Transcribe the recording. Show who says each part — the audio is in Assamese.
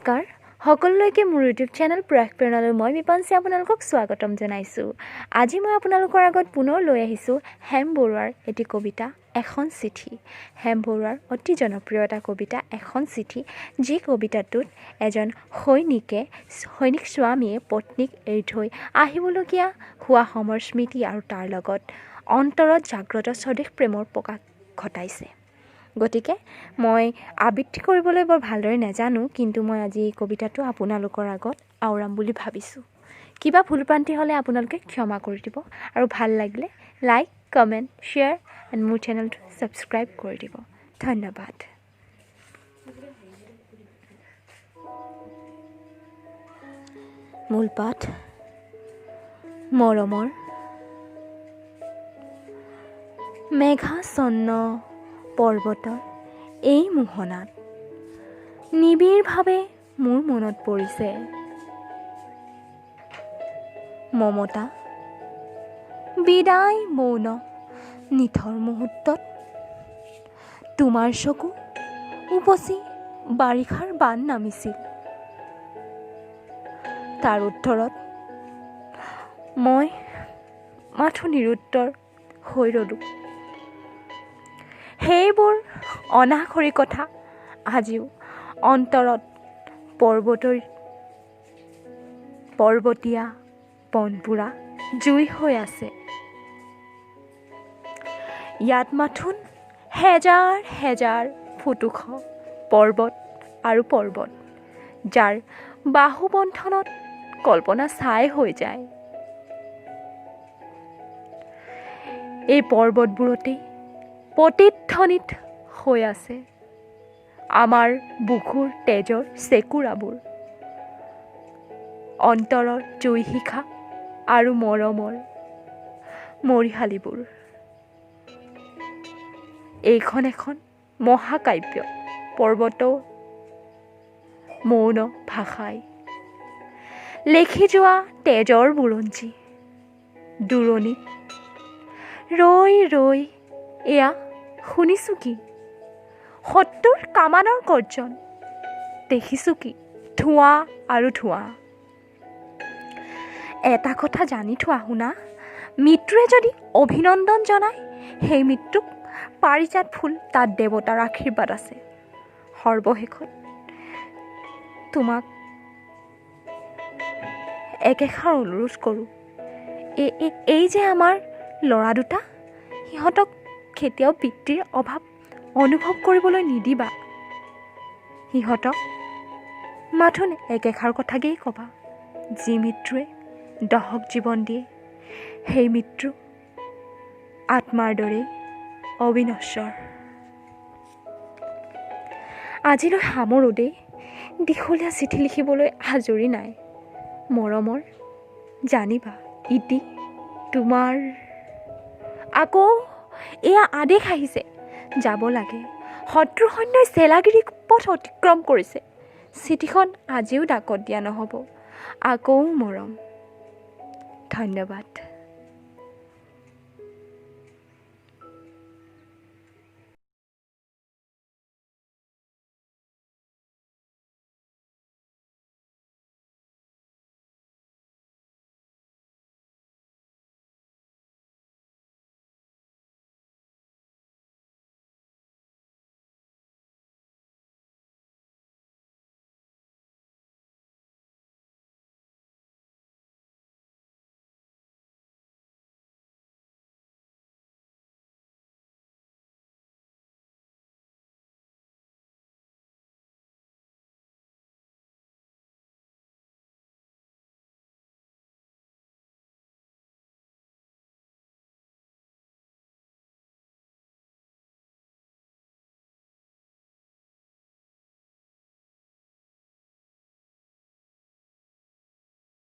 Speaker 1: নমস্কাৰ সকলোলৈকে মোৰ ইউটিউব চেনেল প্ৰয়াস প্ৰেৰণালৈ মই বিপাঞ্চি আপোনালোকক স্বাগতম জনাইছোঁ। আজি মই আপোনালোকৰ আগত পুনৰ লৈ আহিছোঁ হেম বৰুৱাৰ এটি কবিতা এখন চিঠি। হেম বৰুৱাৰ অতি জনপ্ৰিয় এটা কবিতা এখন চিঠি, যি কবিতাটোত এজন সৈনিক স্বামীয়ে পত্নীক এৰি থৈ আহিবলগীয়া হোৱা সময়ৰ স্মৃতি আৰু তাৰ লগত অন্তৰত জাগ্ৰত স্বদেশ প্ৰেমৰ প্ৰকাশ ঘটাইছে। গতিকে মই আবৃত্তি কৰিবলৈ বৰ ভালদৰে নাজানো, কিন্তু মই আজি এই কবিতাটো আপোনালোকৰ আগত আওৰাম বুলি ভাবিছোঁ। কিবা ভুলপ্ৰান্তি হ'লে আপোনালোকে ক্ষমা কৰি দিব, আৰু ভাল লাগিলে লাইক, কমেণ্ট, শ্বেয়াৰ এণ্ড মোৰ চেনেলটো ছাবস্ক্ৰাইব কৰি দিব। ধন্যবাদ। মূল পাঠ। মৰমৰ মেঘাচ্ছন্ন পৰ্বতৰ এই মোহনাত নিবিড়ভাৱে মোৰ মনত পৰিছে মমতা। বিদায় মৌন নিথৰ মুহূৰ্তত তোমাৰ চকু উপচি বাৰিষাৰ বান নামিছিল। তাৰ উত্তৰত মই মাথো নিৰুত্তৰ হৈ ৰ'লো। সেইবোৰ অনাখৰি কথা আজিও অন্তৰত পৰ্বতীয়া বনপুৰা জুই হৈ আছে। ইয়াত মাথোন হেজাৰ হেজাৰ ফুট ওখ পৰ্বত আৰু পৰ্বত, যাৰ বাহুবন্ধনত কল্পনা ছাই হৈ যায়। এই পৰ্বতবোৰতেই প্ৰতিধ্বনিত হৈ আছে আমাৰ বুকুৰ তেজৰ চেকুৰাবোৰ, অন্তৰৰ জুই শিখা আৰু মৰমৰ মৰিশালীবোৰ। এইখন এখন মহাকাব্য পৰ্বতৰ মৌন ভাষাই লেখি যোৱা তেজৰ বুৰঞ্জী। দূৰণিত ৰৈ ৰৈ এয়া শুনিছোঁ কি শত্ৰুৰ কামানৰ গৰ্জন, দেখিছোঁ কি ধোঁৱা আৰু ধোঁৱা। এটা কথা জানি থোৱা শুনা, মৃত্যুৱে যদি অভিনন্দন জনায়, সেই মৃত্যুক পাৰিজাত ফুল তাত দেৱতাৰ আশীৰ্বাদ আছে। সৰ্বশেষত তোমাক একেষাৰ অনুৰোধ কৰোঁ, এই যে আমাৰ ল'ৰা দুটা, সিহঁতক কেতিয়াও পিতৃৰ অভাৱ অনুভৱ কৰিবলৈ নিদিবা। সিহঁতক মাথোন একেষাৰ কথাকেই ক'বা, যি মৃত্যুৱে দহক জীৱন দিয়ে, সেই মৃত্যু আত্মাৰ দৰেই অবিনশ্বৰ। আজিলৈ সামৰোঁ দেই, দীঘলীয়া চিঠি লিখিবলৈ আজৰি নাই। মৰমৰ জানিবা ইতি তোমাৰ। আকৌ এয়া আদেশ আহিছে, যাব লাগে। শত্ৰু সৈন্যই চেলাগিৰি পথ অতিক্ৰম কৰিছে। চিঠিখন আজিও ডাকত দিয়া নহ'ব। আকৌ মৰম। ধন্যবাদ।